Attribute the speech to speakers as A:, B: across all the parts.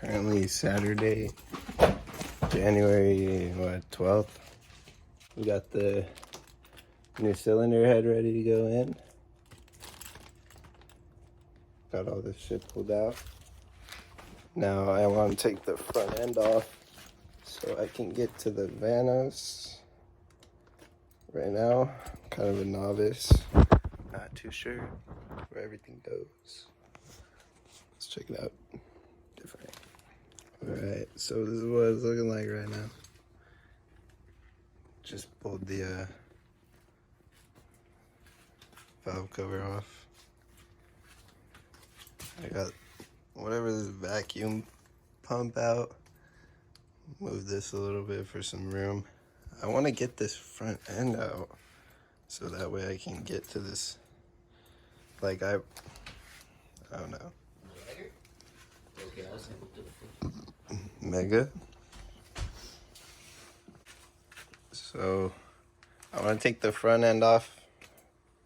A: Currently Saturday, January 12th. We got the new cylinder head ready to go in. Got all this shit pulled out. Now I want to take the front end off so I can get to the vanos. Right now, I'm kind of a novice, not too sure where everything goes. Let's check it out. Different. Alright, so this is what it's looking like right now. Just pulled the valve cover off. I got whatever this vacuum pump out. Move this a little bit for some room. I want to get this front end out so that way I can get to this. Like I don't know. Mega. So I want to take the front end off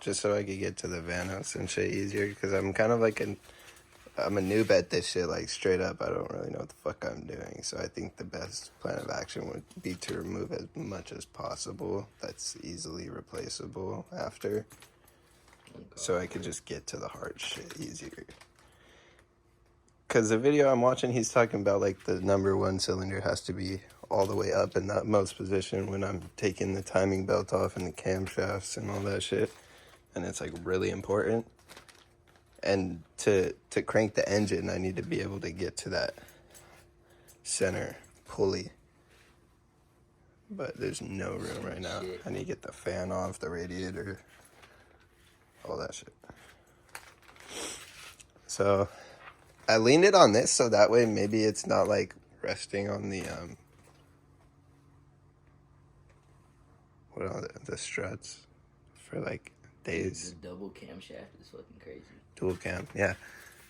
A: just so I could get to the vanos and shit easier, because I'm kind of like I'm a noob at this shit, like straight up. I don't really know what the fuck I'm doing. So I think the best plan of action would be to remove as much as possible that's easily replaceable after. So I could just get to the hard shit easier. Because the video I'm watching, he's talking about like the number one cylinder has to be all the way up in that most position when I'm taking the timing belt off and the camshafts and all that shit. And it's like really important. And to crank the engine, I need to be able to get to that center pulley. But there's no room right now. I need to get the fan off, the radiator, all that shit. So I leaned it on this so that way maybe it's not like resting on the what are the struts for like days.
B: The double camshaft is fucking crazy.
A: Dual cam, yeah.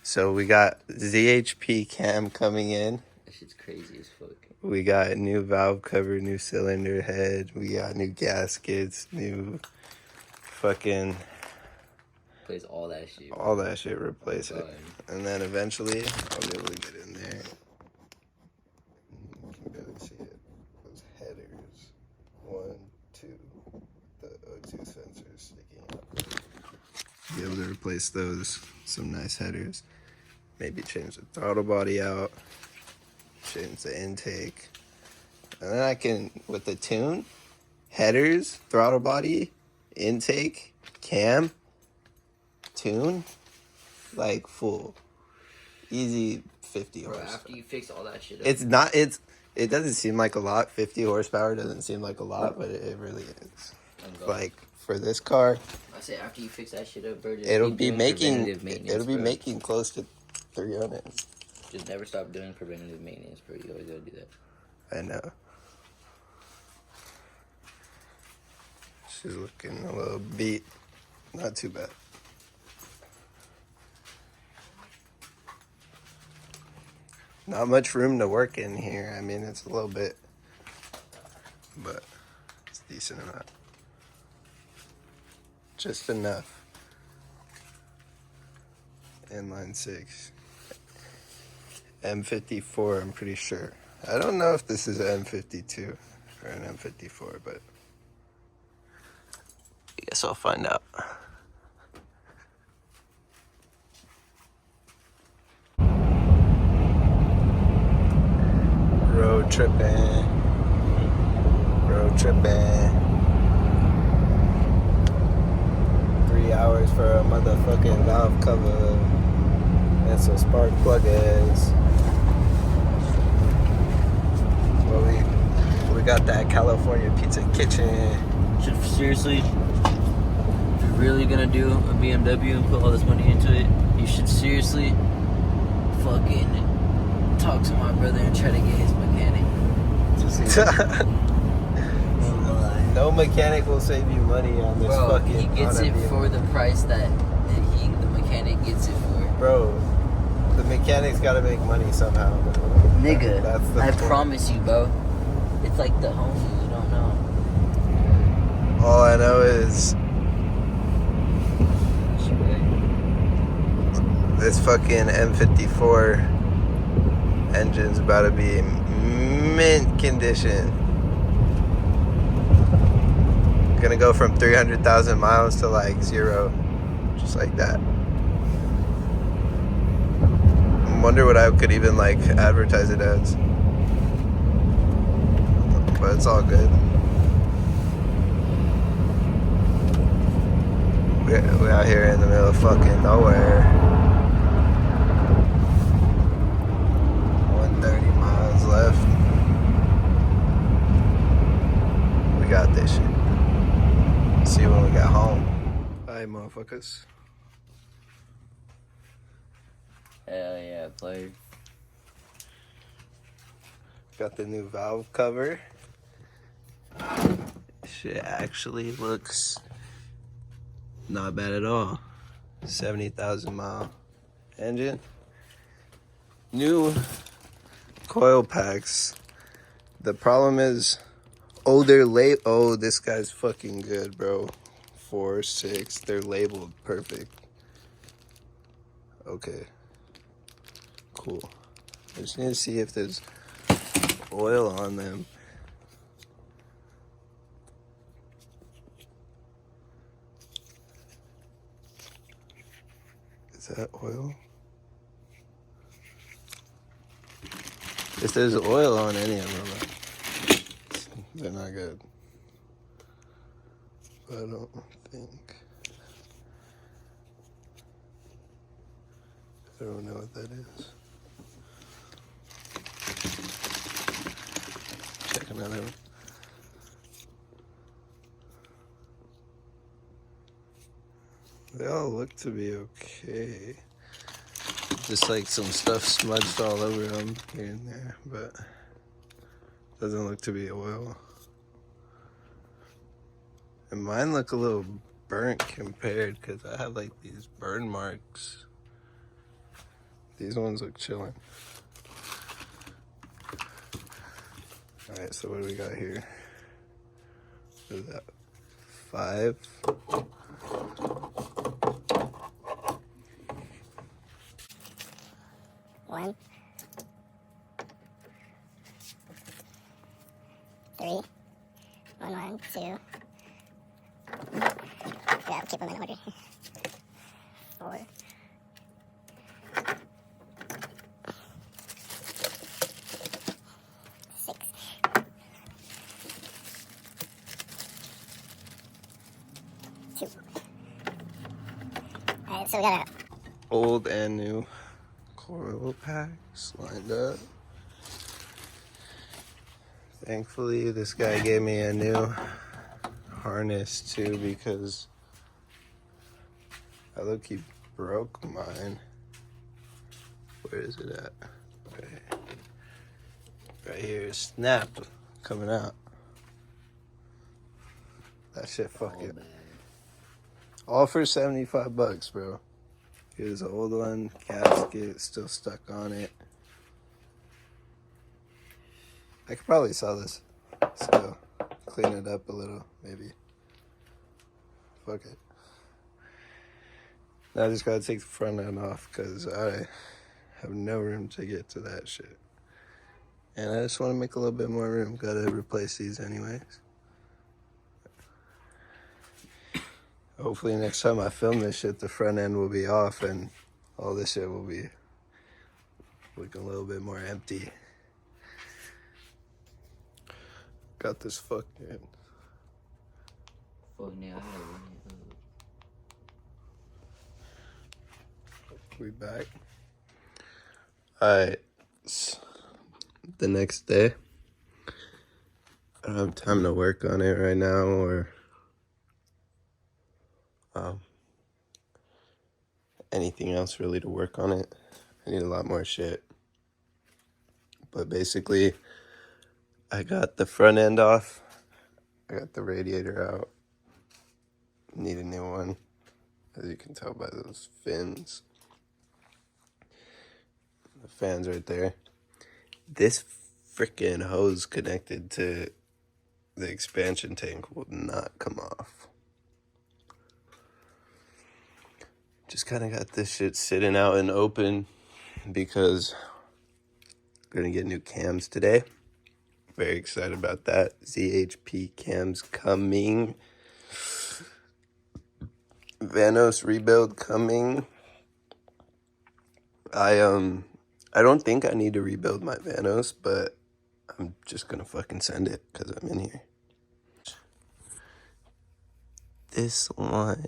A: So we got ZHP cam coming in.
B: That shit's crazy as fuck.
A: We got new valve cover, new cylinder head. We got new gaskets, new fucking...
B: Replace all that shit.
A: All that shit, replace it. And then eventually, I'll be able to get in there. You can barely see it. Those headers. 1, 2. The O2 sensors sticking out. Be able to replace those. Some nice headers. Maybe change the throttle body out. Change the intake. And then I can, with the tune, headers, throttle body, intake, cam, tune, like full. Easy 50 horsepower.
B: Bro, after you fix all that shit up.
A: It's not, it doesn't seem like a lot. 50 horsepower doesn't seem like a lot, but it really is. Like, for this car,
B: I say after you fix that shit up, bro,
A: it'll be making close to 300.
B: Just never stop doing preventative maintenance, bro. You always gotta do that.
A: I know. She's looking a little beat. Not too bad. Not much room to work in here. I mean, it's a little bit, but it's a decent amount. Just enough. Inline 6. M54, I'm pretty sure. I don't know if this is an M52 or an M54, but I guess I'll find out. Road tripping. 3 hours for a motherfucking valve cover and some spark plug-ins. Well, we got that California Pizza Kitchen.
B: Should seriously, if you're really gonna do a BMW and put all this money into it, you should seriously fucking talk to my brother and try to get his mechanic.
A: No mechanic will save you money on this.
B: Bro,
A: fucking.
B: He gets it for the price that the mechanic gets it for.
A: Bro, the mechanic's gotta make money somehow.
B: Nigga,
A: That's the
B: I
A: point.
B: promise you, bro. It's like the homie, you don't know.
A: All I know is this fucking M54 Engine's about to be in mint condition. Gonna go from 300,000 miles to like 0, just like that. I wonder what I could even like advertise it as, but it's all good. We're out here in the middle of fucking nowhere. 130 miles left. We got this shit. See you when we get home. Hi, motherfuckers.
B: Hell yeah, player.
A: Got the new valve cover. Shit actually looks not bad at all. 70,000 mile engine. New coil packs. The problem is, oh, this guy's fucking good, bro. 4, 6, they're labeled perfect. Okay. Cool. I just need to see if there's oil on them. Is that oil? If there's oil on any of them, they're not good. But I don't think. I don't know what that is. Check another one. They all look to be okay. Just like some stuff smudged all over them here and there, but doesn't look to be oil. And mine look a little burnt compared, because I have like these burn marks. These ones look chilling. Alright, so what do we got here? What is that? 5.
C: 1, 3, 1, 1, 2. Yeah, keep them in order. 4. 6. 2. Alright, so we got
A: Old and new coil packs lined up. Thankfully, this guy gave me a new harness too, because I look, he broke mine. Where is it at? Right here, it snapped coming out. That shit fucking. All for $75, bro. Here's the old one, gasket still stuck on it. I could probably sell this still. Clean it up a little, maybe. Fuck it. Now I just gotta take the front end off, because I have no room to get to that shit. And I just want to make a little bit more room. Gotta replace these anyways. Hopefully next time I film this shit, the front end will be off and all this shit will be looking a little bit more empty. Got this fucking...
B: Fuck now,
A: We back. Alright. The next day. I don't have time to work on it right now, or anything else really to work on it. I need a lot more shit. But basically, I got the front end off. I got the radiator out. Need a new one, as you can tell by those fins. The fan's right there. This freaking hose connected to the expansion tank will not come off. Just kind of got this shit sitting out and open because Gonna get new cams today. Very excited about that. ZHP cams coming. Vanos rebuild coming. I don't think I need to rebuild my Vanos, but I'm just gonna fucking send it because I'm in here. This one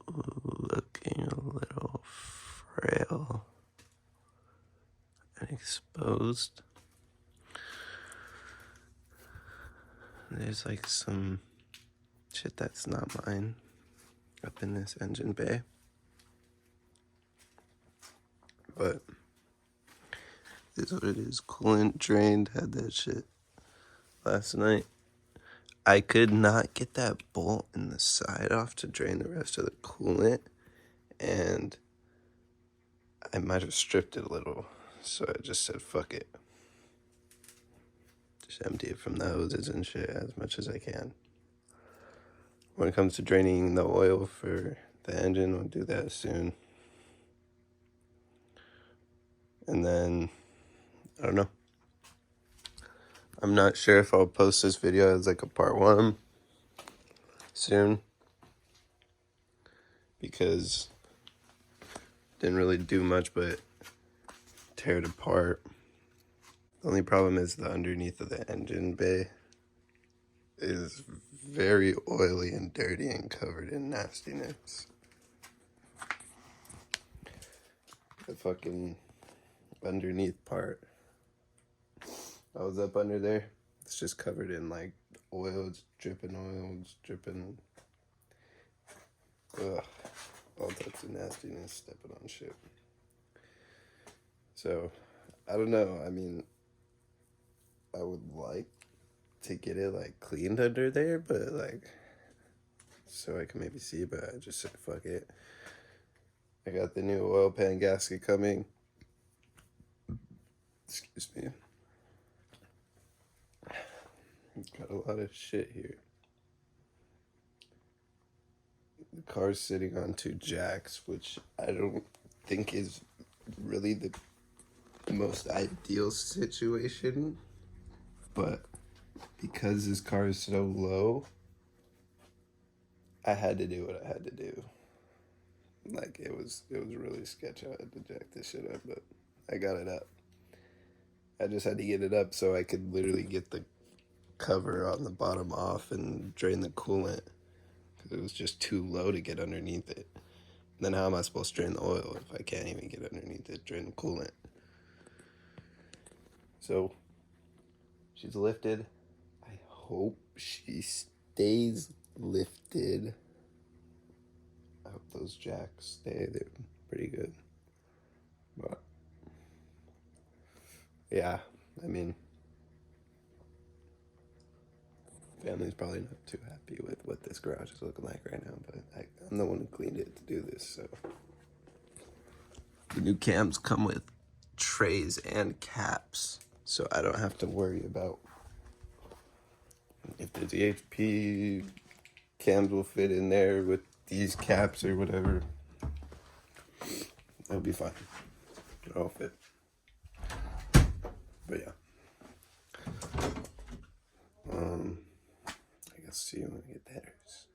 A: looking a little frail and exposed. There's like some shit that's not mine up in this engine bay. But this is what it is. Coolant drained, had that shit last night. I could not get that bolt in the side off to drain the rest of the coolant, and I might have stripped it a little, so I just said fuck it. Just empty it from the hoses and shit as much as I can. When it comes to draining the oil for the engine, we'll do that soon. And then, I don't know. I'm not sure if I'll post this video as like a part 1 soon, because didn't really do much but tear it apart. The only problem is the underneath of the engine bay is very oily and dirty and covered in nastiness. The fucking underneath part, I was up under there, it's just covered in like oil. It's dripping. Ugh, all types of nastiness, stepping on shit. So I don't know, I mean, I would like to get it like cleaned under there, but like, so I can maybe see, but I just said fuck it. I got the new oil pan gasket coming. Excuse me. Got a lot of shit here. The car's sitting on 2 jacks, which I don't think is really the most ideal situation, but because this car is so low, I had to do what I had to do. Like, it was really sketchy. I had to jack this shit up, but I got it up. I just had to get it up so I could literally get the cover on the bottom off and drain the coolant, because it was just too low to get underneath it. And then how am I supposed to drain the oil if I can't even get underneath it, drain the coolant? So she's lifted. I hope she stays lifted. I hope those jacks stay. They're pretty good. But yeah, I mean, family's probably not too happy with what this garage is looking like right now, but I'm the one who cleaned it to do this, so. The new cams come with trays and caps, so I don't have to worry about if the DHP cams will fit in there with these caps or whatever. It'll be fine. It'll all fit. But yeah. I guess see you when I get the headers.